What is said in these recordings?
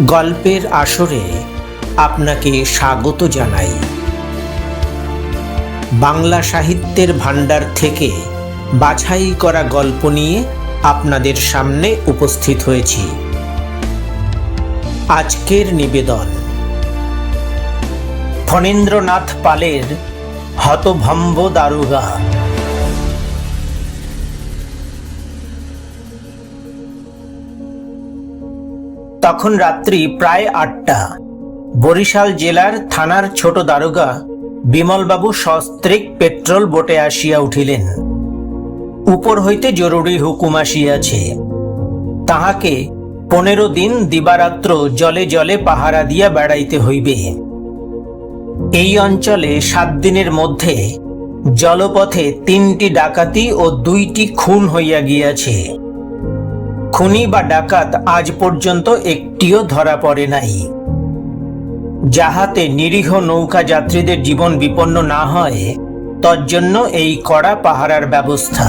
গল্পের আসরে আপনাকে স্বাগত জানাই। বাংলা সাহিত্যের ভাণ্ডার থেকে বাছাই করা গল্প নিয়ে আপনাদের সামনে উপস্থিত হয়েছি। আজকের নিবেদন ফণীন্দ্রনাথ পালের হতভম্ব দারোগা। তখন রাত্রি প্রায় ৮টা। বরিশাল জেলার থানার ছোট দারোগা বিমলবাবু সস্ত্রীক পেট্রোল বোটে আসিয়া উঠিলেন। উপর হইতে জরুরি হুকুম আসিয়াছে, তাহাকে 15 দিন দিবারাত্র জলে জলে পাহারা দিয়া বেড়াইতে হইবে। এই অঞ্চলে 7 দিনের মধ্যে জলপথে 3টি ডাকাতি ও 2টি খুন হইয়া গিয়াছে। খুনি বা ডাকাত আজ পর্যন্ত একটিও ধরা পড়ে নাই। যাহাতে নিরীহ নৌকা যাত্রীদের জীবন বিপন্ন না হয়, তজ্জন্য এই কড়া পাহারার ব্যবস্থা।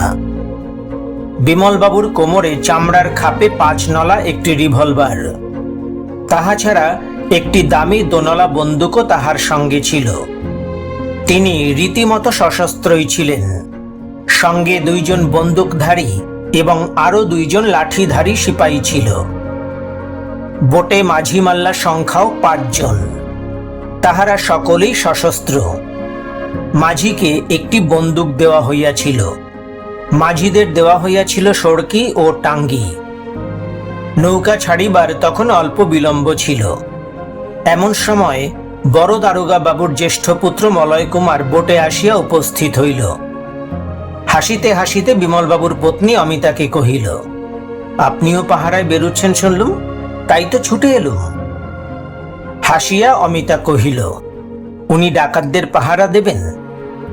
বিমলবাবুর কোমরে চামড়ার খাপে 5 নলা একটি রিভলভার, তাহা ছাড়া একটি দামি 2 নলা বন্দুকও তাহার সঙ্গে ছিল। তিনি রীতিমতো সশস্ত্রই ছিলেন। সঙ্গে 2 জন বন্দুকধারী এবং আরো 2 জন লাঠিধারী সিপাহী ছিল। বোটে মাঝি মাল্লার সংখ্যাও 5 জন। তাহারা সকলেই সশস্ত্র। মাঝিকে একটি বন্দুক দেওয়া হইয়াছিল। মাঝিদের দেওয়া হইয়াছিল সড়কি ও টাঙ্গি। নৌকা ছাড়িবার তখন অল্প বিলম্ব ছিল। এমন সময় বড় দারোগা বাবুর জ্যেষ্ঠ পুত্র মলয় কুমার বোটে আসিয়া উপস্থিত হইল। হাসিতে হাসিতে বিমলবাবুর পত্নী অমিতাকে কহিল, আপনিও পাহারায় বেরুচ্ছেন শুনলুম, তাই তো ছুটে এলুম। হাসিয়া অমিতা কহিল, উনি ডাকাতদের পাহারা দেবেন,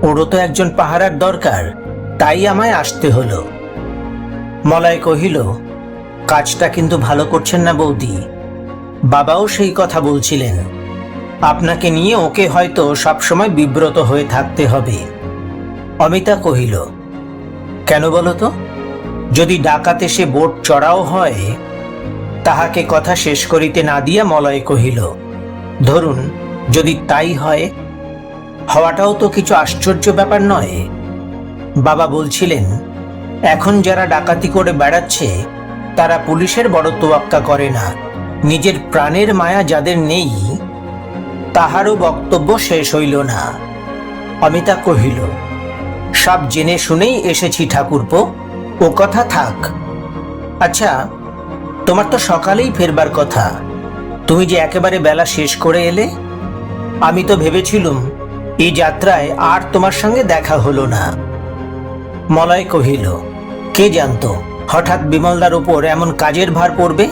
ওরও তো একজন পাহারার দরকার, তাই আমায় আসতে হলো। মলয় কহিল, কাজটা কিন্তু ভালো করছেন না বৌদি। বাবাও সেই কথা বলছিলেন, আপনাকে নিয়ে ওকে হয়তো সবসময় বিব্রত হয়ে থাকতে হবে। অমিতা কহিল, কেন বলো তো? যদি ডাকাত এসে বোট চড়াও হয়। তাহাকে কথা শেষ করিতে না দিয়া মলয় কহিল, ধরুন যদি তাই হয়, হওয়াটাও তো কিছু আশ্চর্য ব্যাপার নয়। বাবা বলছিলেন, এখন যারা ডাকাতি করে বেড়াচ্ছে তারা পুলিশের বড় তোয়াক্কা করে না। নিজের প্রাণের মায়া যাদের নেই, তাহারও বক্তব্য শেষ হইল না। অমিতা কহিল, সব জেনে শুনেই এসেছি ঠাকুরপো, ও কথা থাক। আচ্ছা, তোমার তো সকালেই ফেরবার কথা, তুমি যে একেবারে বেলা শেষ করে এলে। আমি তো ভেবেছিলুম এই যাত্রায় আর তোমার সঙ্গে দেখা হলো না। মলয় কহিল, কে জানতো হঠাৎ বিমলদার উপর এমন কাজের ভার পড়বে,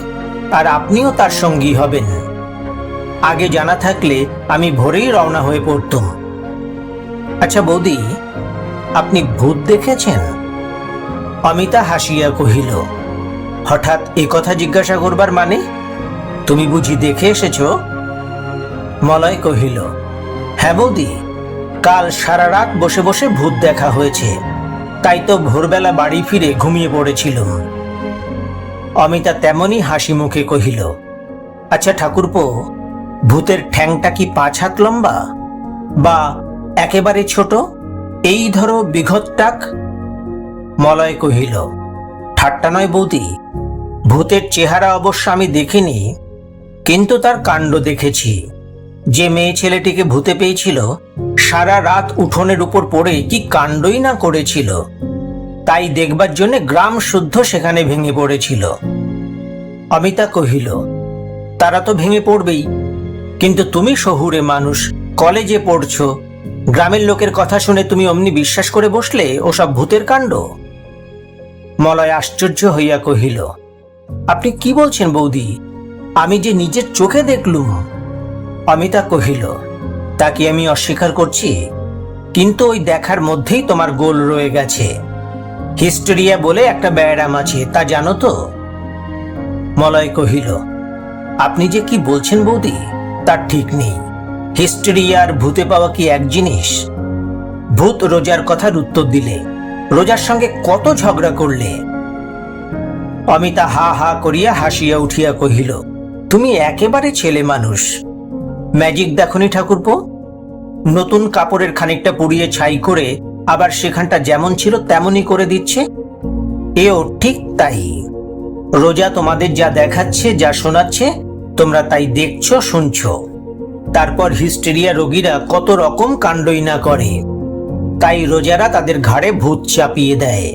আর আপনিও তার সঙ্গী হবেন। আগে জানা থাকলে আমি ভোরেই রওনা হয়ে পড়তুম। আচ্ছা বৌদি, আপনি ভূত দেখেছেন? অমিতা হাসিয়া কহিল, হঠাৎ এ কথা জিজ্ঞাসা করবার মানে? তুমি বুঝি দেখে এসেছ? মলয় কহিল, হ্যাঁ বৌদি, কাল সারা রাত বসে বসে ভূত দেখা হয়েছে, তাই তো ভোরবেলা বাড়ি ফিরে ঘুমিয়ে পড়েছিলুম। অমিতা তেমনি হাসি মুখে কহিল, আচ্ছা ঠাকুরপো, ভূতের ঠ্যাংটা কি 5 হাত লম্বা, বা একেবারে ছোট, এই ধরো বিঘত টাক? মলয় কহিল, ঠাট্টা নয় বৌদি, ভূতের চেহারা অবশ্য আমি দেখিনি, কিন্তু তার কাণ্ড দেখেছি। যে মেয়ে ছেলেটিকে ভূতে পেয়েছিল, সারা রাত উঠোনের উপর পড়ে কি কাণ্ডই না করেছিল। তাই দেখবার জন্য গ্রাম শুদ্ধ সেখানে ভেঙে পড়েছিল। অমিতা কহিল, তারা তো ভেঙে পড়বেই, কিন্তু তুমি শহুরে মানুষ, কলেজে পড়ছো, গ্রামের লোকের কথা শুনে তুমি অমনি বিশ্বাস করে বসলে ওসব ভূতের কাণ্ড? মলয় আশ্চর্য হইয়া কহিল, আপনি কি বলছেন বৌদি? আমি যে নিজের চোখে দেখলুম। অমিতা কহিল, তা কি আমি অস্বীকার করছি? কিন্তু ওই দেখার মধ্যেই তোমার গোল রয়ে গেছে। হিস্টেরিয়া বলে একটা ব্যায়াম আছে, তা জানো তো? মলয় কহিল, আপনি যে কি বলছেন বৌদি, তার ঠিক নেই। হিস্টেরিয়া আর ভূতে পাওয়া কি এক জিনিস? ভূত রোজার কথার উত্তর দিলে, রোজার সঙ্গে কত ঝগড়া করলে। অমিতা হা হা করিয়া হাসিয়া উঠিয়া কহিল, তুমি একেবারে ছেলে মানুষ। ম্যাজিক দেখনি ঠাকুরপো? নতুন কাপড়ের খানিকটা পুড়িয়ে ছাই করে আবার সেখানটা যেমন ছিল তেমনই করে দিচ্ছে। এও ঠিক তাই। রোজা তোমাদের যা দেখাচ্ছে, যা শোনাচ্ছে, তোমরা তাই দেখছো, শুনছো। তারপর হিস্টেরিয়া রোগীরা কত রকম কাণ্ডই না করে, তাই রোজারা তাদের ঘাড়ে ভূত চাপিয়ে দেয়।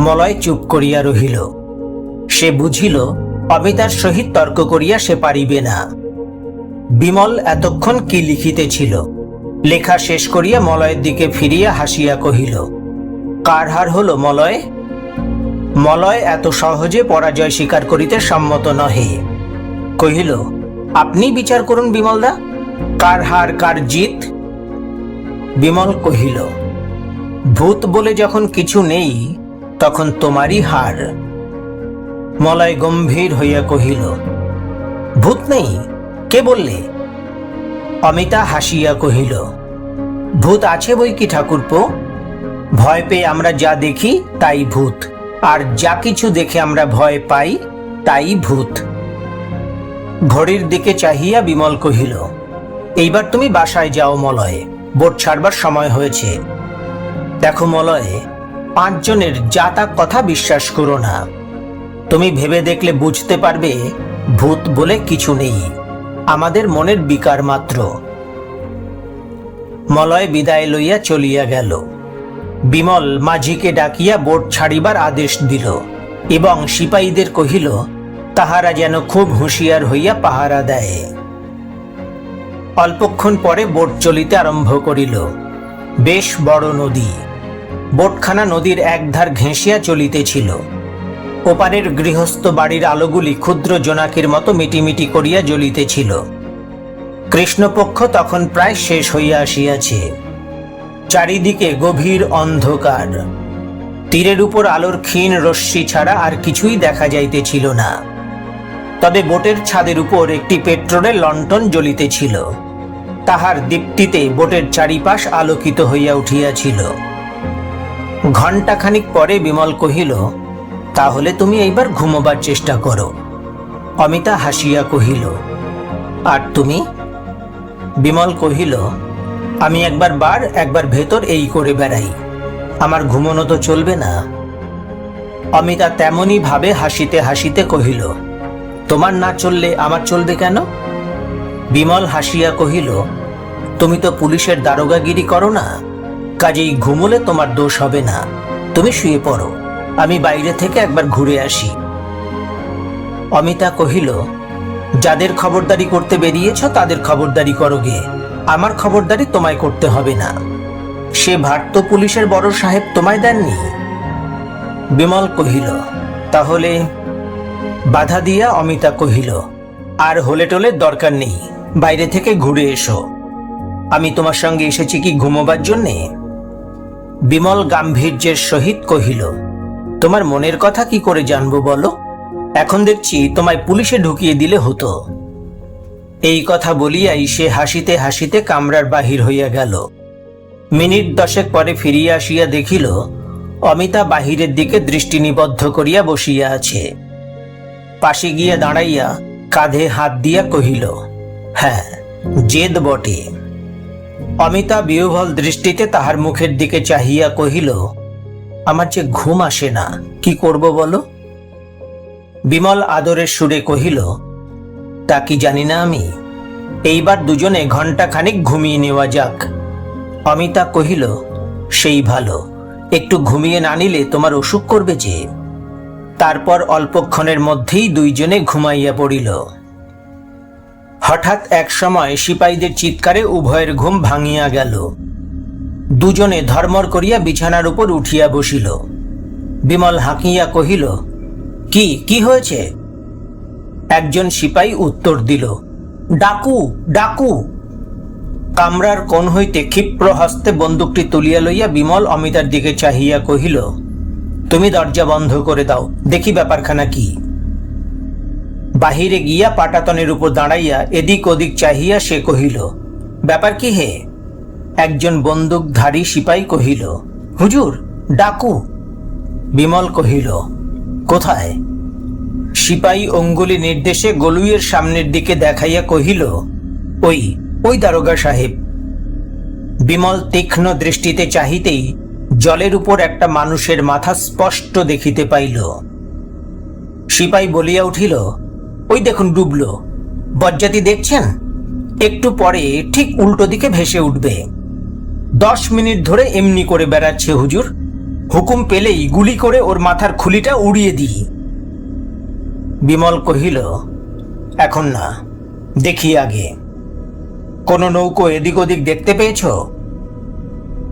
মলয় চুপ করিয়া রহিল। সে বুঝিল অমিতার সহিত তর্ক করিয়া সে পারিবে না। বিমল এতক্ষণ কি লিখিতেছিল, লেখা শেষ করিয়া মলয়ের দিকে ফিরিয়া হাসিয়া কহিল, কার হার হল মলয়? মলয় এত সহজে পরাজয় স্বীকার করিতে সম্মত নহে। কহিল, আপনি বিচার করুন বিমলদা, কার হার কার জিত? বিমল কহিল, ভূত বলে যখন কিছু নেই তখন তোমারই হার। মলয় গম্ভীর হইয়া কহিল, ভূত নেই? কে বললে? অমিতা হাসিয়া কহিল, ভূত আছে বই কি ঠাকুরপো। ভয় পেয়ে আমরা যা দেখি তাই ভূত, আর যা কিছু দেখে আমরা ভয় পাই তাই ভূত। ঘড়ির দিকে চাহিয়া বিমল কহিল, এইবার তুমি বাসায় যাও মলয়, বোট ছাড়বার সময় হয়েছে। দেখো মলয়, 5 জনের যা তা কথা বিশ্বাস করো না। তুমি ভেবে দেখলে বুঝতে পারবে ভূত বলে কিছু নেই, আমাদের মনের বিকার মাত্র। মলয় বিদায় লইয়া চলিয়া গেল। বিমল মাঝিকে ডাকিয়া বোট ছাড়িবার আদেশ দিল এবং সিপাহীদের কহিল তাহারা যেন খুব হুঁশিয়ার হইয়া পাহারা দেয়। অল্পক্ষণ পরে বোট চলিতে আরম্ভ করিল। বেশ বড় নদী। বোটখানা নদীর একধার ঘেঁষিয়া চলিতেছিল। ওপারের গৃহস্থ বাড়ির আলোগুলি ক্ষুদ্র জোনাকির মতো মিটিমিটি করিয়া জ্বলিতেছিল। কৃষ্ণপক্ষ তখন প্রায় শেষ হইয়া আসিয়াছে। চারিদিকে গভীর অন্ধকার। তীরের উপর আলোর ক্ষীণ রশ্মি ছাড়া আর কিছুই দেখা যাইতেছিল না। তবে বোটের ছাদের উপর একটি পেট্রোলের লণ্ঠন জ্বলিতেছিল। তাহার দীপ্তিতে বোটের চারিপাশ আলোকিত হইয়া উঠিয়াছিল। ঘণ্টাখানিক পরে বিমল কহিল, তাহলে তুমি এইবার ঘুমোবার চেষ্টা করো। অমিতা হাসিয়া কহিল, আর তুমি? বিমল কহিল, আমি একবার বার একবার ভেতর এই করে বেড়াই, আমার ঘুমোনো তো চলবে না। অমিতা তেমনি ভাবে হাসিতে হাসিতে কহিল, তোমার না চললে আমার চলবে কেন? বিমল হাসিয়া কহিল, তুমি তো পুলিশের দারোগাগিরি করো না, কাজেই ঘুমোলে তোমার দোষ হবে না। তুমি শুয়ে পড়ো, আমি বাইরে থেকে একবার ঘুরে আসি। অমিতা কহিল, যাদের খবরদারি করতে বেরিয়েছ তাদের খবরদারি করোগে, আমার খবরদারি তোমায় করতে হবে না। সে ভার তো পুলিশের বড় সাহেব তোমায় দেননি। বিমল কহিল, তাহলে? বাধা দিয়া অমিতা কহিল, আর হলে টোলে দরকার নেই, বাইরে থেকে ঘুরে এসো। আমি তোমার সঙ্গে এসেছি কি ঘুমোবার জন্যে? বিমল গাম্ভীর্যের সহিত কহিল, তোমার মনের কথা কি করে জানবো বলো? এখন দেখছি তোমায় পুলিশে ঢুকিয়ে দিলে হতো। এই কথা বলিয়াই সে হাসিতে হাসিতে কামরার বাহির হইয়া গেল। মিনিট 10 পরে ফিরিয়া আসিয়া দেখিল অমিতা বাহিরের দিকে দৃষ্টি নিবদ্ধ করিয়া বসিয়া আছে। পাশে গিয়া দাঁড়াইয়া কাঁধে হাত দিয়া কহিল, হ্যাঁ, জেদ বটে। অমিতা বিহ্বল দৃষ্টিতে তাহার মুখের দিকে চাহিয়া কহিল, আমার যে ঘুম আসে না, কি করব বলো? বিমল আদরের সুরে কহিল, তা কি জানি না আমি? এইবার দুজনে ঘণ্টাখানিক ঘুমিয়ে নেওয়া যাক। অমিতা কহিল, সেই ভালো, একটু ঘুমিয়ে না নিলে তোমার অসুখ করবে যে। তারপর অল্পক্ষণের মধ্যেই দুইজনে ঘুমাইয়া পড়িল। হঠাৎ এক সময় সিপাহীদের চিৎকারে উভয়ের ঘুম ভাঙিয়া গেল। দুজনে ধর্মর করিয়া বিছানার উপর উঠিয়া বসিল। বিমল হাঁকিয়া কহিল, কি কি হয়েছে? একজন সিপাহী উত্তর দিল, ডাকু ডাকু। কামরার কোণ হইতে ক্ষিপ্র হস্তে বন্দুকটি তুলিয়া লইয়া বিমল অমিতার দিকে চাহিয়া কহিল, তুমি দরজা বন্ধ করে দাও, দেখি ব্যাপারখানা কি। বাহিরে গিয়া পাটাতনের উপর দাঁড়াইয়া এদিক ওদিক চাহিয়া সে কহিল, ব্যাপার কি হে? একজন বন্দুকধারী সিপাহী কহিল, হুজুর, ডাকু। বিমল কহিল, কোথায়? সিপাহী অঙ্গুলি নির্দেশে গলুইয়ের সামনের দিকে দেখাইয়া কহিল, ওই ওই দারোগা সাহেব। বিমল তীক্ষ্ণ দৃষ্টিতে চাহিতেই জলের উপর একটা মানুষের মাথা স্পষ্ট দেখিতে পাইল। সিপাহী বলিয়া উঠিল, ওই দেখুন ডুবল। বজ্জাতি দেখছেন? একটু পরে ঠিক উল্টো দিকে ভেসে উঠবে। 10 মিনিট ধরে এমনি করে বেড়াচ্ছে হুজুর। হুকুম পেলেই গুলি করে ওর মাথার খুলিটা উড়িয়ে দিই। বিমল কহিল, এখন না, দেখি আগে। কোন নৌকো এদিক ওদিক দেখতে পেয়েছ?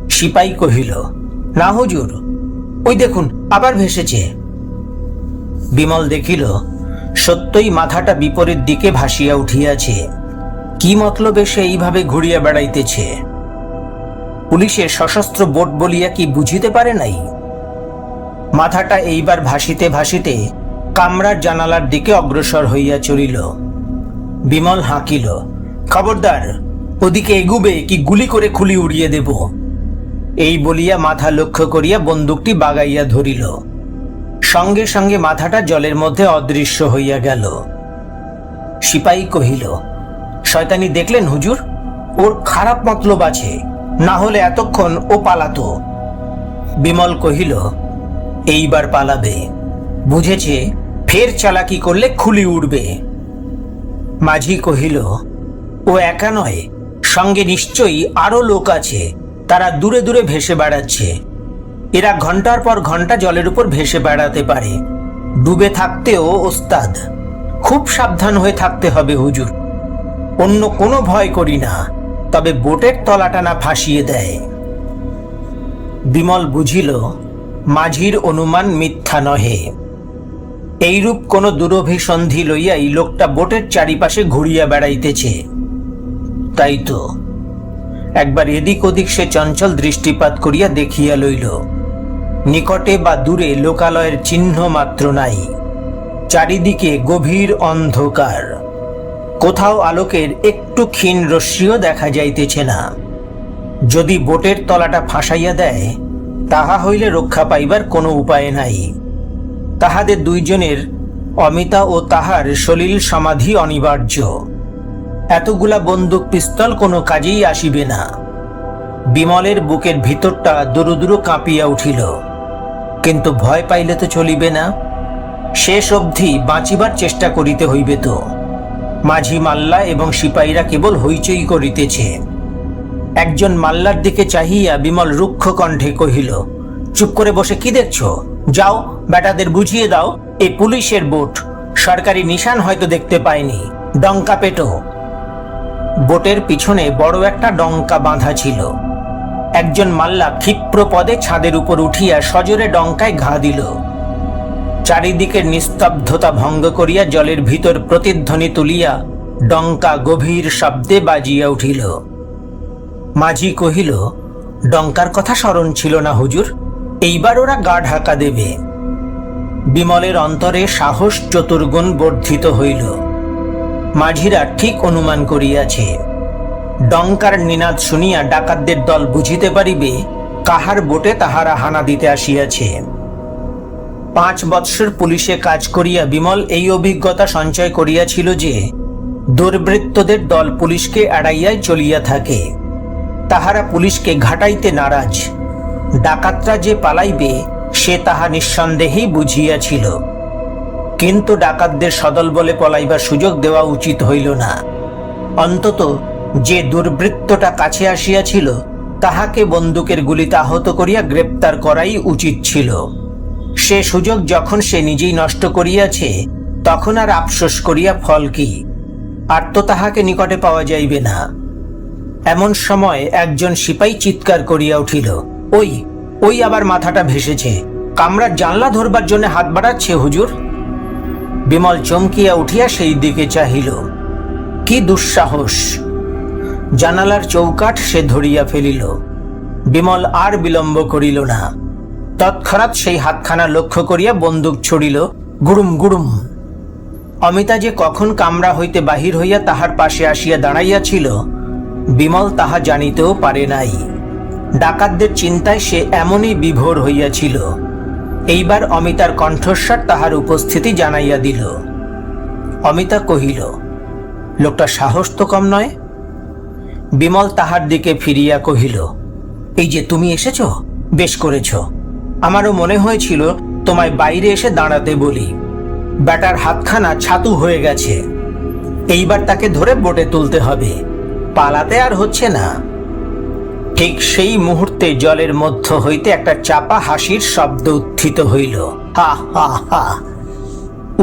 সিপাহী কহিল, না হুজুর, ওই দেখুন আবার ভেসেছে। বিমল দেখিল সত্যই মাথাটা বিপরীত দিকে ভাসিয়া উঠিয়াছে। কি মতলবে সে এইভাবে ঘুরিয়া বেড়াইতেছে? পুলিশের সশস্ত্র বোট বলিয়া কি বুঝিতে পারে নাই? মাথাটা এইবার ভাসিতে ভাসিতে কামরার জানালার দিকে অগ্রসর হইয়া চলিল। বিমল হাঁকিল, খবরদার, ওদিকে এগুবে কি গুলি করে খুলি উড়িয়ে দেব। এই বলিয়া মাথা লক্ষ্য করিয়া বন্দুকটি বাগাইয়া ধরিল। সঙ্গে সঙ্গে মাথাটা জলের মধ্যে অদৃশ্য হইয়া গেল। সিপাহী কহিল, শয়তানি দেখলেন হুজুর? ওর খারাপ মতলব আছে, না হলে এতক্ষণ ও পালাতো। বিমল কহিল, এইবার পালাবে। বুঝেছে ফের চালাকি করলে খুলি উড়বে। মাঝি কহিল, ও একা নয়, সঙ্গে নিশ্চয়ই আরো লোক আছে। তারা দূরে দূরে ভেসে বেড়াচ্ছে। এরা ঘন্টার পর ঘন্টা জলের উপর ভেসে বেড়াতে পারে। ডুবে থাকতেও ওস্তাদ। খুব সাবধান হয়ে থাকতে হবে হুজুর। অন্য কোনো ভয় করি না, তবে বোটের তলাটা না ফাঁসিয়ে দেয়। বিমল বুঝিল মাঝির অনুমান মিথ্যা নহে। এইরূপ কোন দুরভিসন্ধি লইয়াই লোকটা বোটের চারিপাশে ঘুরিয়া বেড়াইতেছে। তাই তো একবার এদিক ওদিক সে চঞ্চল দৃষ্টিপাত করিয়া দেখিয়া লইল। নিকটে বা দূরে লোকালয়ের চিহ্ন মাত্র নাই। চারিদিকে গভীর অন্ধকার। কোথাও আলোকের একটু ক্ষীণ রশ্মিও দেখা যাইতেছে না। যদি বোটের তলাটা ফাঁসাইয়া দেয়, তাহা হইলে রক্ষা পাইবার কোনো উপায় নাই। তাহাদের দুইজনের, অমিতা ও তাহার সলিল সমাধি অনিবার্য। এতগুলা বন্দুক পিস্তল কোনো কাজেই আসিবে না। বিমলের বুকের ভিতরটা দুরু দুরু কাঁপিয়া উঠিল। কিন্তু ভয় পাইলে তো চলিবে না। শেষ অবধি বাঁচিবার চেষ্টা করিতে হইবে তো। মাঝি মাল্লা এবং সিপাহীরা কেবল হইচই করিতেছে। একজন মাল্লার দিকে চাহিয়া বিমল রুক্ষ কণ্ঠে কহিল, চুপ করে বসে কি দেখছ? যাও, বেটাদের বুঝিয়ে দাও এ পুলিশের বোট। সরকারি নিশান হয়তো দেখতে পায়নি। ডঙ্কা পেটো। বোটের পিছনে বড় একটা ডঙ্কা বাঁধা ছিল। একজন মাল্লা ক্ষিপ্র পদে ছাদের উপর উঠিয়া সজোরে ডঙ্কায় ঘা দিল। চারিদিকের নিস্তব্ধতা ভঙ্গ করিয়া জলের ভিতর প্রতিধ্বনি তুলিয়া ডঙ্কা গভীর শব্দে বাজিয়া উঠিল। মাঝি কহিল, ডঙ্কার কথা স্মরণ ছিল না হুজুর। এইবার ওরা গা ঢাকা দেবে। বিমলের অন্তরে সাহস চতুর্গুণ বর্ধিত হইল। মাঝিরা ঠিক অনুমান করিয়াছে। ডঙ্কার নিনাদ শুনিয়া ডাকাতদের দল বুঝিতে পারিবে কাহার বোটে তাহারা হানা দিতে আসিয়াছে। 5 বৎসর পুলিশে কাজ করিয়া বিমল এই অভিজ্ঞতা সঞ্চয় করিয়াছিল যে দুর্বৃত্তদের দল পুলিশকে এড়াইয়াই চলিয়া থাকে। তাহারা পুলিশকে ঘাটাইতে নারাজ। ডাকাতরা যে পালাইবে সে তাহা নিঃসন্দেহেই বুঝিয়াছিল। কিন্তু ডাকাতদের সদল বলে পলাইবার সুযোগ দেওয়া উচিত হইল না। অন্তত যে দুর্বৃত্তটা কাছে আসিয়াছিল তাহাকে বন্দুকের গুলিতে আহত করিয়া গ্রেপ্তার করাই উচিত ছিল। সে সুযোগ যখন সে নিজেই নষ্ট করিয়াছে, তখন আর আফসোস করিয়া ফল কি? আর তো তাহাকে নিকটে পাওয়া যাইবে না। এমন সময় একজন সিপাহী চিৎকার করিয়া উঠিল, ওই ওই আবার মাথাটা ভেসেছে। কামরার জানলা ধরবার জন্য হাত বাড়াচ্ছে হুজুর। বিমল চমকিয়া উঠিয়া সেই দিকে চাহিল। কি দুঃসাহস! জানালার চৌকাঠ সে ধরিয়া ফেলিল। বিমল আর বিলম্ব করিল না। তৎক্ষণাৎ সেই হাতখানা লক্ষ্য করিয়া বন্দুক ছুড়িল। গুড়ুম গুড়ুম। অমিতা যে কখন কামরা হইতে বাহির হইয়া তাহার পাশে আসিয়া দাঁড়াইয়াছিল, বিমল তাহা জানিতেও পারে নাই। ডাকাতদের চিন্তায় সে এমনই বিভোর হইয়াছিল। এইবার অমিতার কণ্ঠস্বর তাহার উপস্থিতি জানাইয়া দিল। অমিতা কহিল, লোকটা সাহস তো কম নয়। বিমল তাহার দিকে ফিরিয়া কহিল, এই যে তুমি এসেছ, বেশ করেছ। আমারও মনে হয়েছিল তোমায় বাইরে এসে দাঁড়াতে বলি। ব্যাটার হাতখানা ছাতু হয়ে গেছে, এইবার তাকে ধরে বোটে তুলতে হবে, পালাতে আর হচ্ছে না। ঠিক সেই মুহূর্তে জলের মধ্য হইতে একটা চাপা হাসির শব্দ উত্থিত হইল। হা হা হা।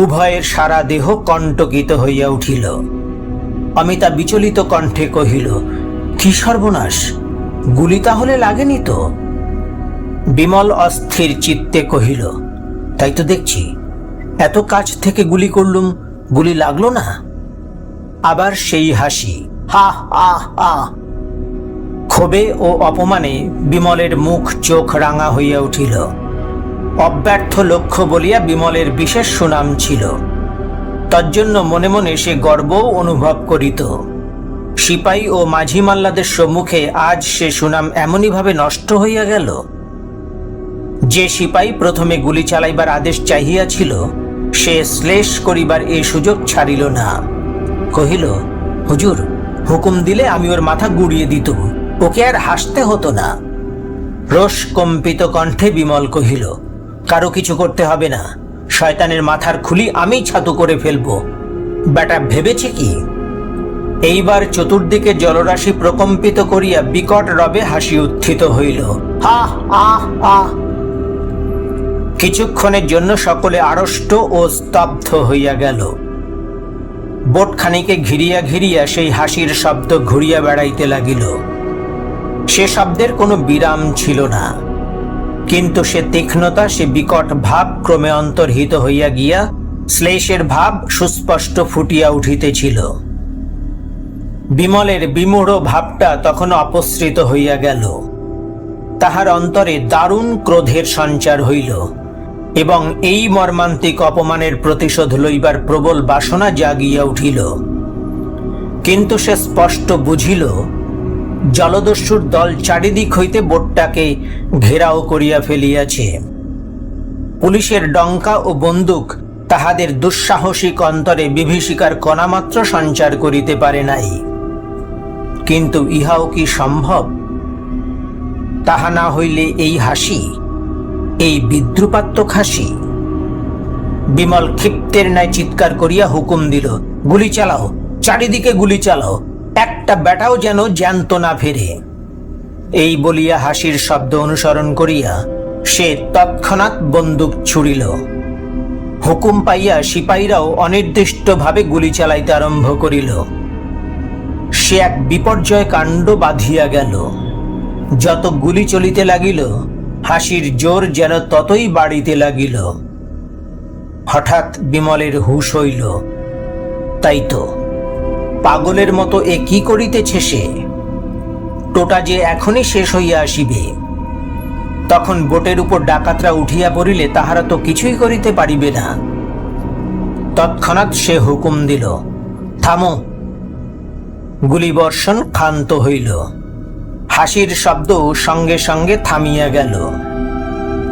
উভয়ের সারা দেহ কণ্টকিত হইয়া উঠিল। অমিতা বিচলিত কণ্ঠে কহিল, কি সর্বনাশ, গুলি তাহলে লাগেনি তো? বিমল অস্থির চিত্তে কহিল, তাই তো দেখছি, এত কাছ থেকে গুলি করলুম, গুলি লাগলো না। আবার সেই হাসি, হা হা হা। ক্ষোভে ও অপমানে বিমলের মুখ চোখ রাঙা হইয়া উঠিল। অব্যর্থ লক্ষ্য বলিয়া বিমলের বিশেষ সুনাম ছিল, তজ্জন্য মনে মনে সে গর্বও অনুভব করিত। সিপাই ও মাঝি মাল্লাদের সম্মুখে আজ সে সুনাম এমনইভাবে নষ্ট হইয়া গেল। যে সিপাই প্রথমে গুলি চালাইবার আদেশ চাহিয়াছিল, সে শ্লেষ করিবার এই সুযোগ ছাড়িল না। কহিল, হুজুর, হুকুম দিলে আমি ওর মাথা গুড়িয়ে দিতুম, ওকে আর হাসতে হতো না। রোষ কম্পিত কণ্ঠে বিমল কহিল, কারো কিছু করতে হবে না, শয়তানের মাথার খুলি আমি ছাতু করে ফেলবো। বেটা ভেবেছে কি? এইবার চতুর্দিকে জলরাশি প্রকম্পিত করিয়া বিকট রবে হাসি উত্থিত হইল। হা হা হা। কিছুক্ষণের জন্য সকলে আড়ষ্ট ও স্তব্ধ হইয়া গেল। বোটখানিকে ঘিরিয়া ঘিরিয়া সেই হাসির শব্দ ঘুরিয়া বেড়াইতে লাগিল। সে শব্দের কোনো বিরাম ছিল না, কিন্তু সে তীক্ষ্ণতা, সে বিকট ভাব ক্রমে অন্তর্হিত হইয়া গিয়া শ্লেষের ভাব সুস্পষ্ট ফুটিয়া উঠিতেছিল। বিমলের বিমূঢ় ভাবটা তখন অপসৃত হইয়া গেল। তাহার অন্তরে দারুণ ক্রোধের সঞ্চার হইল এবং এই মর্মান্তিক অপমানের প্রতিশোধ লইবার প্রবল বাসনা জাগিয়া উঠিল। কিন্তু সে স্পষ্ট বুঝিল, জলদস্যুর দল চারিদিক হইতে বোটটাকে ঘেরাও করিয়া ফেলিয়াছে। পুলিশের ডঙ্কা ও বন্দুক তাহাদের দুঃসাহসিক অন্তরে বিভীষিকার কণামাত্র সঞ্চার করিতে পারে নাই। কিন্তু ইহাও কি সম্ভব? তাহা না হইলে এই হাসি, এই বিদ্রুপাত্মক হাসি? বিমল ক্ষিপ্তের ন্যায় চিৎকার করিয়া হুকুম দিল, গুলি চালাও, চারিদিকে গুলি চালাও, একটা বেটাও যেন জ্যান্ত না ফেরে। এই বলিয়া হাসির শব্দ অনুসরণ করিয়া সে তৎক্ষণাৎ বন্দুক ছুড়িল। হুকুম পাইয়া সিপাহীরাও অনির্দিষ্টভাবে গুলি চালাইতে আরম্ভ করিল। সে এক বিপর্যয় কাণ্ড বাঁধিয়া গেল। যত গুলি চলিতে লাগিল, হাসির জোর যেন ততই বাড়িতে লাগিল। হঠাৎ বিমলের হুঁশ হইল, তাই তো, পাগলের মতো এ কি করিতেছে সে? টোটা যে এখনই শেষ হইয়া আসিবে। তখন বোটের উপর ডাকাতরা উঠিয়া পড়িলে তাহারা তো কিছুই করিতে পারিবে না। তৎক্ষণাৎ সে হুকুম দিল, থামো। গুলিবর্ষণ ক্ষান্ত হইল। হাসির শব্দ সঙ্গে সঙ্গে থামিয়া গেল।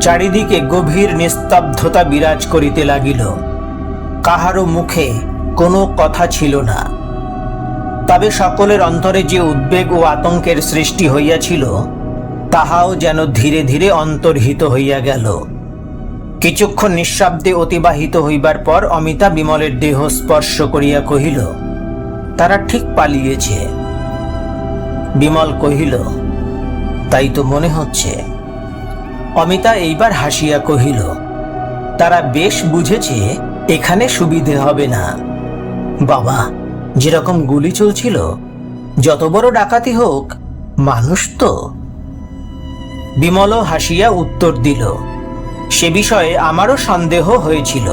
চারিদিকে গভীর নিস্তব্ধতা বিরাজ করিতে লাগিল। কাহারও মুখে কোনো কথা ছিল না। তবে সকলের অন্তরে যে উদ্বেগ ও আতঙ্কের সৃষ্টি হইয়াছিল, তাহাও যেন ধীরে ধীরে অন্তর্হিত হইয়া গেল। কিছুক্ষণ নিঃশব্দে অতিবাহিত হইবার পর অমিতা বিমলের দেহ স্পর্শ করিয়া কহিল, তারা ঠিক পালিয়েছে। বিমল কহিল, তাই তো মনে হচ্ছে। অমিতা এইবার হাসিয়া কহিল, তারা বেশ বুঝেছে এখানে সুবিধে হবে না। বাবা, যেরকম গুলি চলছিল, যত বড় ডাকাতি হোক, মানুষ তো। বিমলও হাসিয়া উত্তর দিল, সে বিষয়ে আমারও সন্দেহ হয়েছিল।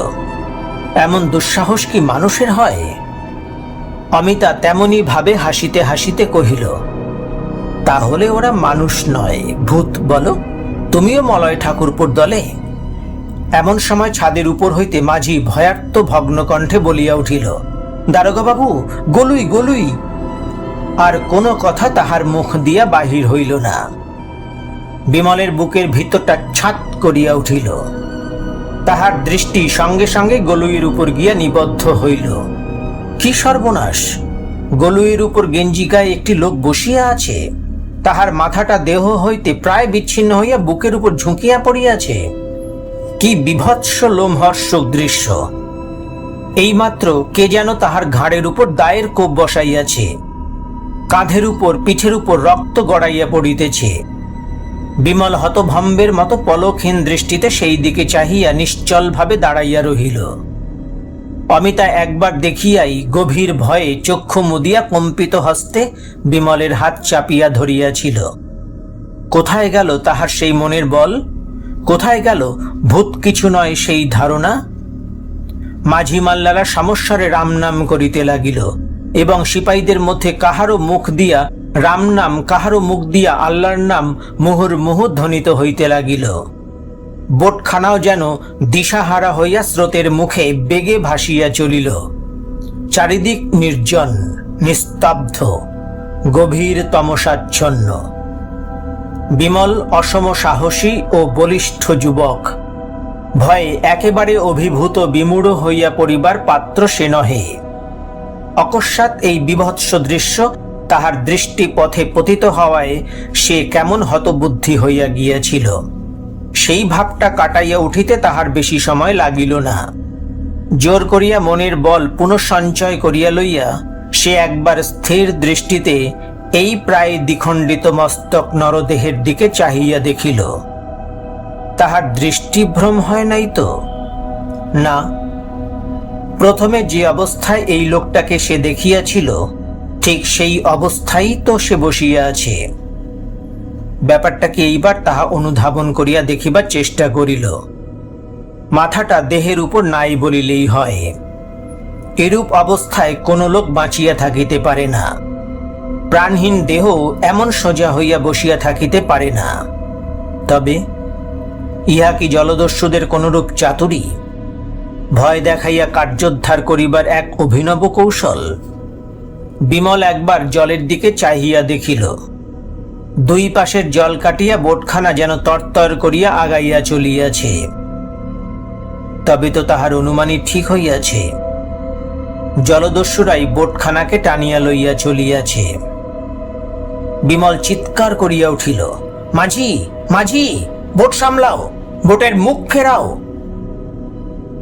এমন দুঃসাহস কি মানুষের হয়? অমিতা তেমনি ভাবে হাসিতে হাসিতে কহিল, তাহলে ওরা মানুষ নয়, ভূত বলো। তুমিও মলয় ঠাকুরপুর দলে? এমন সময় ছাদের উপর হইতে মাঝি ভয়ার্ত ভগ্ন কণ্ঠে বলিয়া উঠিল, দারোগা বাবু, গলুই গলুই। আর কোনো কথা তাহার মুখ দিয়া বাহির হইল না। বিমলের বুকের ভিতরটা ছাত করিয়া উঠিল। তাহার দৃষ্টি সঙ্গে সঙ্গে গলুইয়ের উপর গিয়া নিবদ্ধ হইল। কি সর্বনাশ! গলুইয়ের উপর গেঞ্জি গায়ে একটি লোক বসিয়া আছে। তাহার মাথাটা দেহ হইতে প্রায় বিচ্ছিন্ন হইয়া বুকের উপর ঝুঁকিয়া পড়িয়াছে। কি বিভৎস লোমহর্ষক দৃশ্য! এইমাত্র কে যেন তাহার ঘাড়ের উপর দায়ের কোপ বসাইয়াছে। কাঁধের উপর পিঠের উপর রক্ত গড়াইয়া পড়িতেছে। বিমল হতভম্বের মতো পলকহীন দৃষ্টিতে সেই দিকে চাহিয়া নিশ্চলভাবে দাঁড়াইয়া রহিল। অমিতা একবার দেখিয়াই গভীর ভয়ে চক্ষু মুদিয়া কম্পিত হস্তে বিমলের হাত চাপিয়া ধরিয়াছিল। কোথায় গেল তাহার সেই মনের বল? কোথায় গেল ভূত কিছু নয় সেই ধারণা? মাঝি মাল্লারা সমস্বরে রাম নাম করিতে লাগিল এবং সিপাহীদের মধ্যে কাহারও মুখ দিয়া রাম নাম, কাহারও মুখ দিয়া আল্লাহর নাম মুহুর্মুহু ধ্বনিত হইতে লাগিল। বোটখানাও যেন দিশাহারা হইয়া স্রোতের মুখে বেগে ভাসিয়া চলিল। চারিদিক নির্জন, নিস্তব্ধ, গভীর তমসাচ্ছন্ন। বিমল অসম সাহসী ও বলিষ্ঠ যুবক, ভয়ে একেবারে অভিভূত বিমূঢ় হইয়া পড়িবার পাত্র সে নহে। অকস্মাৎ এই বিভৎস দৃশ্য তাহার দৃষ্টি পথে পতিত হওয়ায় সে কেমন হতবুদ্ধি হইয়া গিয়াছিল। সেই ভাবটা কাটাইয়া উঠিতে তাহার বেশি সময় লাগিল না। জোর করিয়া মনের বল পুনঃসঞ্চয় করিয়া লইয়া সে একবার স্থির দৃষ্টিতে এই প্রায় দ্বিখণ্ডিত মস্তক নরদেহের দিকে চাহিয়া দেখিল। তাহার দৃষ্টিভ্রম হয় নাই তো? না, প্রথমে যে অবস্থায় এই লোকটাকে সে দেখিয়াছিল ঠিক সেই অবস্থায় তো সে বসিয়া আছে। ব্যাপারটাকে এইবার তাহা অনুধাবন করিয়া দেখিবার চেষ্টা করিল। মাথাটা দেহের উপর নাই বলিলেই হয়। এরূপ অবস্থায় কোনো লোক বাঁচিয়া থাকিতে পারে না। প্রাণহীন দেহ এমন সোজা হইয়া বসিয়া থাকিতে পারে না। তবে ইহা কি জলদস্যুদের কোনরূপ চাতুরী? ভয় দেখাইয়া কার্যোদ্ধার করিবার এক অভিনব কৌশল? বিমল একবার জলের দিকে চাহিয়া দেখিল। দুই পাশের জল কাটিয়া বোটখানা যেন তরতর করিয়া আগাইয়া চলিয়াছে। তবে তো তাহার অনুমানই ঠিক হইয়াছে। জলদস্যুরাই বোটখানাকে টানিয়া লইয়া চলিয়াছে। বিমল চিৎকার করিয়া উঠিল, মাঝি, মাঝি, বোট সামলাও, বোটের মুখ ফেরাও।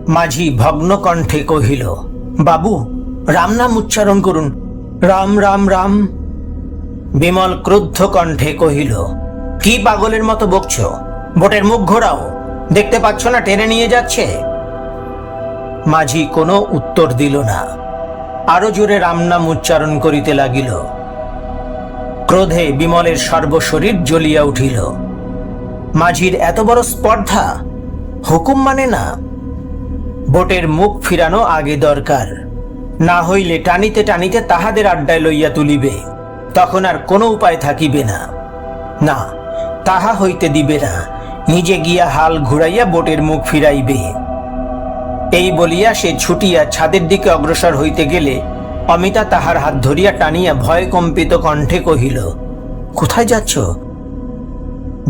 মাঝি ভগ্ন কণ্ঠে কহিল, বাবু, রাম নাম উচ্চারণ করুন, রাম রাম রাম। বিমল ক্রুদ্ধ কণ্ঠে কহিল, কি পাগলের মতো বকছ? বোটের মুখ ঘোরাও, দেখতে পাচ্ছ না টেনে নিয়ে যাচ্ছে? মাঝি কোনো উত্তর দিল না, আরো জোরে রাম নাম উচ্চারণ করিতে লাগিল। ক্রোধে বিমলের সর্বশরীর জ্বলিয়া উঠিল। মাঝির এত বড় স্পর্ধা, হুকুম মানে না। বোটের মুখ ফিরানো আগে দরকার, না হইলে টানিতে টানিতে তাহাদের আড্ডায় লইয়া তুলিবে, তখন আর কোনো উপায় থাকিবে না। না, তাহা হইতে দিবে না, নিজে গিয়া হাল ঘুরাইয়া বোটের মুখ ফিরাইবে। এই বলিয়া সে ছুটিয়া ছাদের দিকে অগ্রসর হইতে গেলে অমিতা তাহার হাত ধরিয়া টানিয়া ভয় কম্পিত কণ্ঠে কহিল, কোথায় যাচ্ছ?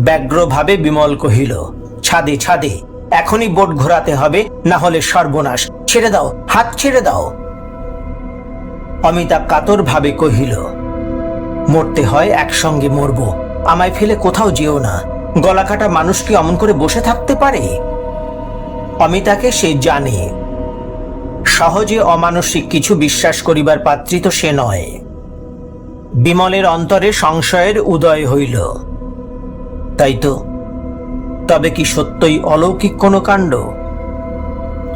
ব্যগ্রভাবে বিমল কহিল, ছাদে, ছাদে, এখনই বোট ঘোরাতে হবে, না হলে সর্বনাশ। ছেড়ে দাও, হাত ছেড়ে দাও। অমিতা কাতর ভাবে কহিল, মরতে হয় একসঙ্গে মরব, আমায় ফেলে কোথাও যেও না। গলাকাটা মানুষ কি অমন করে বসে থাকতে পারে? অমিতাকে সে জানে, সহজে অমানসিক কিছু বিশ্বাস করিবার পাত্রী তো সে নয়। বিমলের অন্তরে সংশয়ের উদয় হইল। তাই তো, তবে কি সত্যই অলৌকিক কোনো কাণ্ড?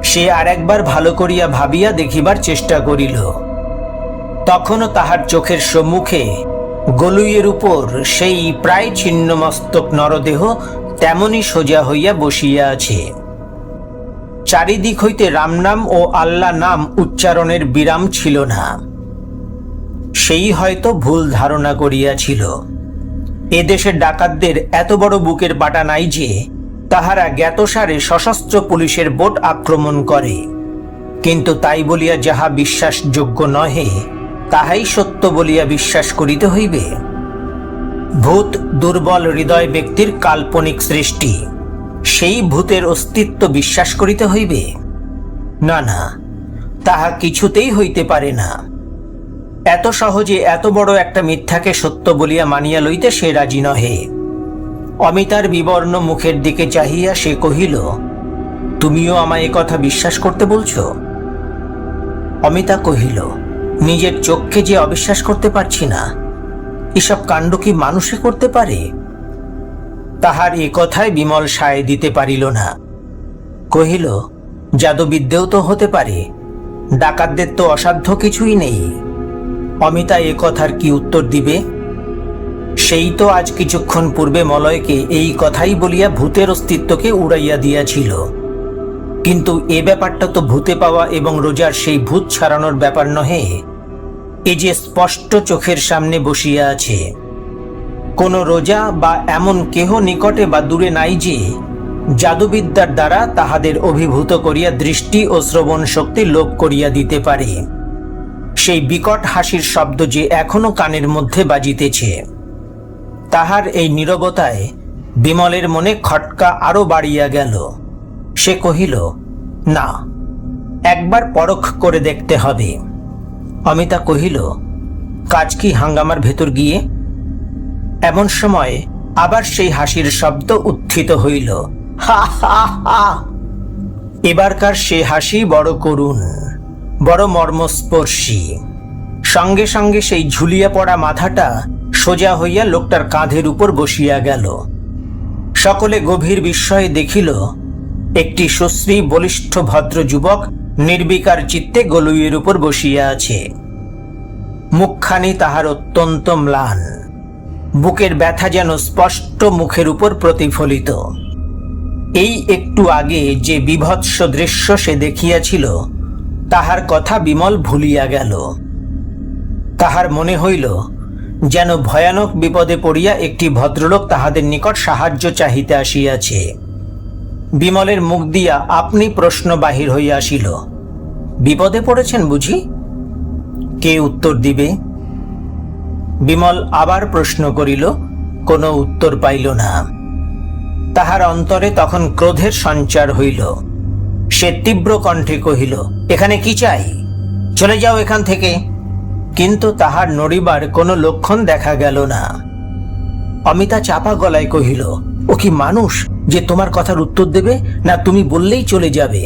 সে আর একবার ভালো করিয়া ভাবিয়া দেখিবার চেষ্টা করিল। তখনও তাহার চোখের সম্মুখে গলুইয়ের উপর সেই প্রায় ছিন্ন মস্তক নরদেহ তেমনি সোজা হইয়া বসিয়া আছে। চারিদিক হইতে রাম নাম ও আল্লাহ নাম উচ্চারণের বিরাম ছিল না। সেই হয়তো ভুল ধারণা করিয়াছিল। এদেশের ডাকাতদের এত বড় বুকের পাটা নাই যে তাহারা জ্ঞাতসারে সশস্ত্র পুলিশের বোট আক্রমণ করে। কিন্তু তাই বলিয়া যাহা বিশ্বাসযোগ্য নহে তাহাই সত্য বলিয়া বিশ্বাস করিতে হইবে। ভূত দুর্বল হৃদয় ব্যক্তির কাল্পনিক সৃষ্টি, সেই ভূতের অস্তিত্ব বিশ্বাস করিতে হইবে? না না, তাহা কিছুতেই হইতে পারে না। এত সহজে এত বড় একটা মিথ্যাকে সত্য বলিয়া মানিয়া লইতে সে রাজি নহে। অমিতার বিবর্ণ মুখের দিকে চাহিয়া সে কহিল, তুমিও আমায় কথা বিশ্বাস করতে বলছ? অমিতা কহিল, নিজের চোখকে যে অবিশ্বাস করতে পারছি না। এসব কাণ্ড কি মানুষে করতে পারে? তাহার এ কথায় বিমল সায় দিতে পারিল না। কহিল, জাদুবিদ্যেও তো হতে পারে, ডাকাতদের তো অসাধ্য কিছুই নেই। অমিতা এ কথার কি উত্তর দিবে? সেই তো আজ কিছুক্ষণ পূর্বে মলয়কে এই কথাই বলিয়া ভূতের অস্তিত্বকে উড়াইয়া দিয়াছিল। কিন্তু এ ব্যাপারটা তো ভূতে পাওয়া এবং রোজার সেই ভূত ছাড়ানোর ব্যাপার নহে। এ যে স্পষ্ট চোখের সামনে বসিয়া আছে। কোন রোজা বা এমন কেহ নিকটে বা দূরে নাই যে জাদুবিদ্যার দ্বারা তাহাদের অভিভূত করিয়া দৃষ্টি ও শ্রবণ শক্তি লোপ করিয়া দিতে পারে। সেই বিকট হাসির শব্দ যে এখনো কানের মধ্যে বাজিতেছে। তাহার এই নীরবতায় বিমলের মনে খটকা আরো বাড়িয়া গেল। সে কহিল, না, একবার পরখ করে দেখতে হবে। অমিতা কহিল, কাজ কি হাঙ্গামার ভেতর গিয়ে? এমন সময় আবার সেই হাসির শব্দ উত্থিত হইল, হা হা হা। এবারকার সে হাসি বড় করুণ, বড় মর্মস্পর্শী। সঙ্গে সঙ্গে সেই ঝুলিয়া পড়া মাথাটা সোজা হইয়া লোকটার কাঁধের উপর বসিয়া গেল। সকলে গভীর বিস্ময়ে দেখিল, একটি সুশ্রী বলিষ্ঠ ভদ্র যুবক নির্বিকার চিত্তে গলুইয়ের উপর বসিয়া আছে। মুখখানি তাহার অত্যন্ত ম্লান, বুকের ব্যথা যেন স্পষ্ট মুখের উপর প্রতিফলিত। এই একটু আগে যে বিভৎস দৃশ্য সে দেখিয়াছিল, তাহার কথা বিমল ভুলিয়া গেল। তাহার মনে হইল যেন ভয়ানক বিপদে পড়িয়া একটি ভদ্রলোক তাহাদের নিকট সাহায্য চাহিতে আসিয়াছে। বিমলের মুখ দিয়া আপনি প্রশ্ন বাহির হইয়া আসিল, বিপদে পড়েছেন বুঝি? কে উত্তর দিবে? বিমল আবার প্রশ্ন করিল, কোনো উত্তর পাইল না। তাহার অন্তরে তখন ক্রোধের সঞ্চার হইল। সে তীব্র কণ্ঠে কহিল, এখানে কি চাই? চলে যাও এখান থেকে। কিন্তু তাহার নড়িবার কোনো লক্ষণ দেখা গেল না। অমিতা চাপা গলায় কহিল, ও কি মানুষ যে তোমার কথার উত্তর দেবে? না তুমি বললেই চলে যাবে?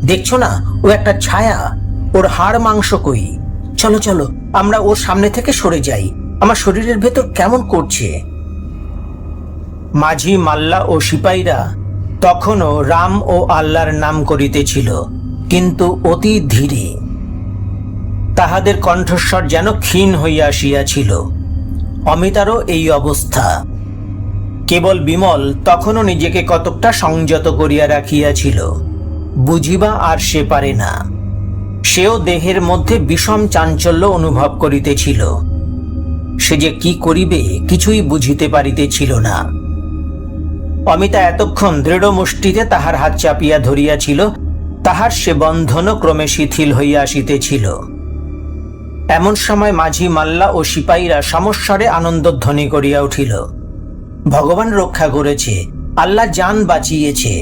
দেখছো না ও একটা ছায়া, ওর হাড় মাংস কই। চলো চলো, আমরা ওর সামনে থেকে সরে যাই, আমার শরীরের ভেতর কেমন করছে। মাঝি, মাল্লা ও সিপাহীরা তখনও রাম ও আল্লাহর নাম করিতেছিল, কিন্তু অতি ধীরে। তাহাদের কণ্ঠস্বর যেন ক্ষীণ হইয়া আসিয়াছিল। অমিতারও এই অবস্থা। কেবল বিমল তখনও নিজেকে কতকটা সংযত করিয়া রাখিয়াছিল। বুঝিবা আর সে পারে না। সেও দেহের মধ্যে বিষম চাঞ্চল্য অনুভব করিতেছিল। সে যে কি করিবে কিছুই বুঝিতে পারিতেছিল না। অমিতা এতক্ষণ দৃঢ় মুষ্টিতে তাহার হাত চাপিয়া ধরিয়াছিল, তাহার সে বন্ধনও ক্রমে শিথিল হইয়া আসিতেছিল। এমন সময় মাঝি, মাল্লা ও সিপাহীরা সমস্বরে আনন্দধ্বনি করিয়া উঠিল, ভগবান রক্ষা করেছে, আল্লাহ জান বাঁচিয়েছে।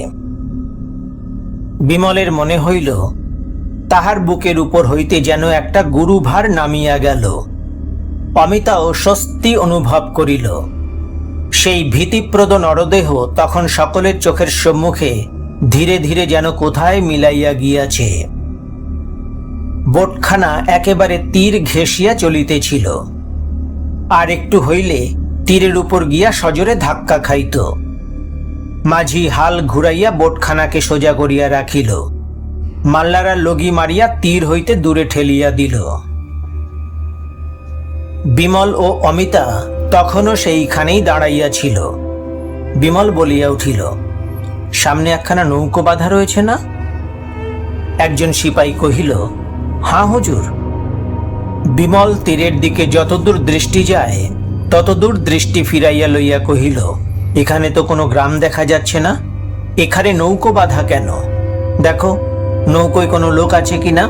বিমলের মনে হইল তাহার বুকের উপর হইতে যেন একটা গুরুভার নামিয়া গেল। অমিতাও স্বস্তি অনুভব করিল। সেই ভীতিপ্রদ নরদেহ তখন সকলের চোখের সম্মুখে ধীরে ধীরে যেন কোথায় মিলাইয়া গিয়াছে। বোটখানা একেবারে তীর ঘেঁষিয়া চলিতেছিল। আর একটু হইলে তীরের উপর গিয়া সজোরে ধাক্কা খাইত। মাঝি হাল ঘুরাইয়া বোটখানাকে সোজা করিয়া রাখিল। মাল্লারা লগি মারিয়া তীর হইতে দূরে ঠেলিয়া দিল। বিমল ও অমিতা তখনও সেইখানেই দাঁড়াইয়া ছিল। বিমল বলিয়া উঠিল, সামনে একখানা নৌকো বাঁধা রয়েছে না? একজন সিপাহী কহিল, হাঁ হুজুর। বিমল তীরের দিকে যতদূর দৃষ্টি যায় ততদূর দৃষ্টি ফিরাইয়া লইয়া কহিল, এখানে তো কোনো গ্রাম দেখা যাচ্ছে না, এখানে নৌকো বাঁধা কেন? দেখো নৌকোয় কোনো লোক আছে কিনা।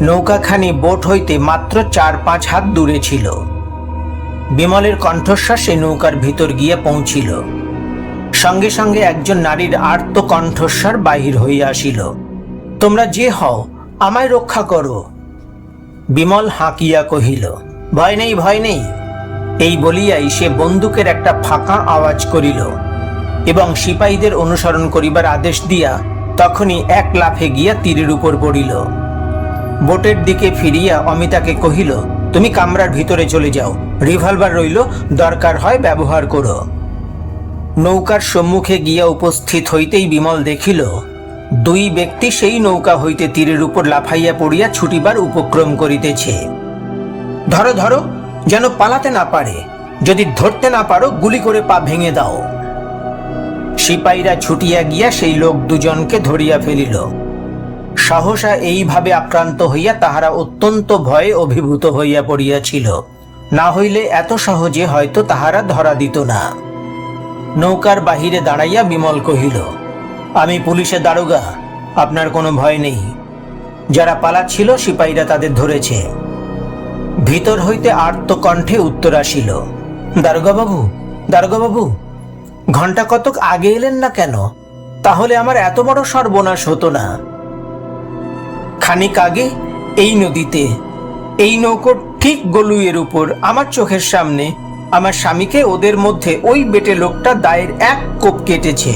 নৌকাখানি বোট হইতে মাত্র 4-5 হাত দূরে ছিল। বিমলের কণ্ঠস্বর সেই নৌকার ভিতর গিয়া পৌঁছিল। সঙ্গে সঙ্গে একজন নারীর আর্ত কণ্ঠস্বর বাহির হইয়া আসিল, তোমরা যে হও আমায় রক্ষা করো। বিমল হাঁকিয়া কহিল, ভয় নেই ভয় নেই। এই বলিয়াই সে বন্দুকের একটা ফাঁকা আওয়াজ করিল এবং সিপাহীদের অনুসরণ করিবার আদেশ দিয়া তখনই এক লাফে গিয়া তীরের উপর পড়িল। বোটের দিকে ফিরিয়া অমিতাকে কহিল, তুমি কামরার ভিতরে চলে যাও, রিভলভার রইল, দরকার হয় ব্যবহার করো। নৌকার সম্মুখে গিয়া উপস্থিত হইতেই বিমল দেখিল দুই ব্যক্তি সেই নৌকা হইতে তীরের উপর লাফাইয়া পড়িয়া ছুটিবার উপক্রম করিতেছে। ধরো ধরো, যেন পালাতে না পারে, যদি ধরতে না পারো গুলি করে পা ভেঙে দাও। সিপাহীরা ছুটিয়া গিয়া সেই লোক দুজনকে ধরিয়া ফেলিল। সহসা এইভাবে আক্রান্ত হইয়া তাহারা অত্যন্ত ভয়ে অভিভূত হইয়া পড়িয়াছিল, না হইলে এত সহজে হয়তো তাহারা ধরা দিত না। নৌকার বাহিরে দাঁড়াইয়া বিমল কহিল, আমি পুলিশের দারোগা, আপনার কোনো ভয় নেই। যারা পালাচ্ছিল সিপাহীরা তাদের ধরেছে। ভিতর হইতে আর্ত কণ্ঠে উত্তর আসিল, দারোগা বাবু, দারোগা বাবু, ঘন্টা কতক আগে এলেন না কেন? তাহলে আমার এত বড় সর্বনাশ হতো না। খানিক আগে এই নদীতে, এই নৌকোর ঠিক গলুইয়ের উপর আমার চোখের সামনে আমার স্বামীকে ওদের মধ্যে ওই বেটে লোকটা দায়ের এক কোপ কেটেছে।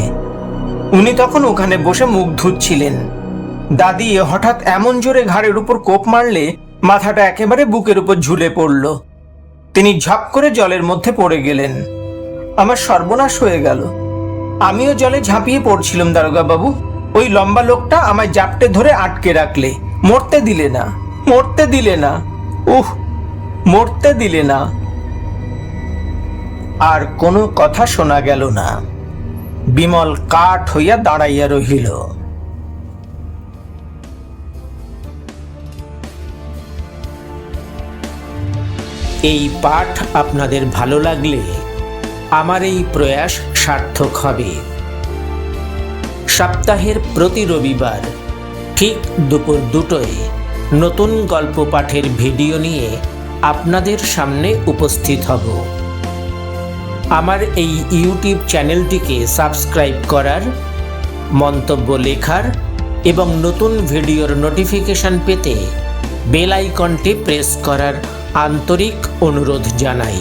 উনি তখন ওখানে বসে মুখ ধুচ্ছিলেন। দাদি হঠাৎ এমন জোরে ঘাড়ের উপর কোপ মারলে মাথাটা একেবারে বুকের উপর ঝুলে পড়ল। তিনি ঝপ করে জলের মধ্যে পড়ে গেলেন। আমার সর্বনাশ হয়ে গেল। আমিও জলে ঝাঁপিয়ে পড়ছিলাম দারোগা বাবু। ওই লম্বা লোকটা আমায় জাপটে ধরে আটকে রাখলে, মরতে দিলে না, মরতে দিলে না, মরতে দিলে না। আর কোনো কথা শোনা গেল না। বিমল কাঠ হইয়া দাঁড়াইয়া রহিল। এই পাঠ আপনাদের ভালো লাগলে আমার এই প্রয়াস সার্থক হবে। সপ্তাহের প্রতি রবিবার ঠিক দুপুর 2টায় নতুন গল্প পাঠের ভিডিও নিয়ে আপনাদের সামনে উপস্থিত হব। আমার এই ইউটিউব চ্যানেলটিকে সাবস্ক্রাইব করার, মন্তব্য লেখার এবং নতুন ভিডিওর নোটিফিকেশন পেতে বেল আইকনটি প্রেস করার আন্তরিক অনুরোধ জানাই।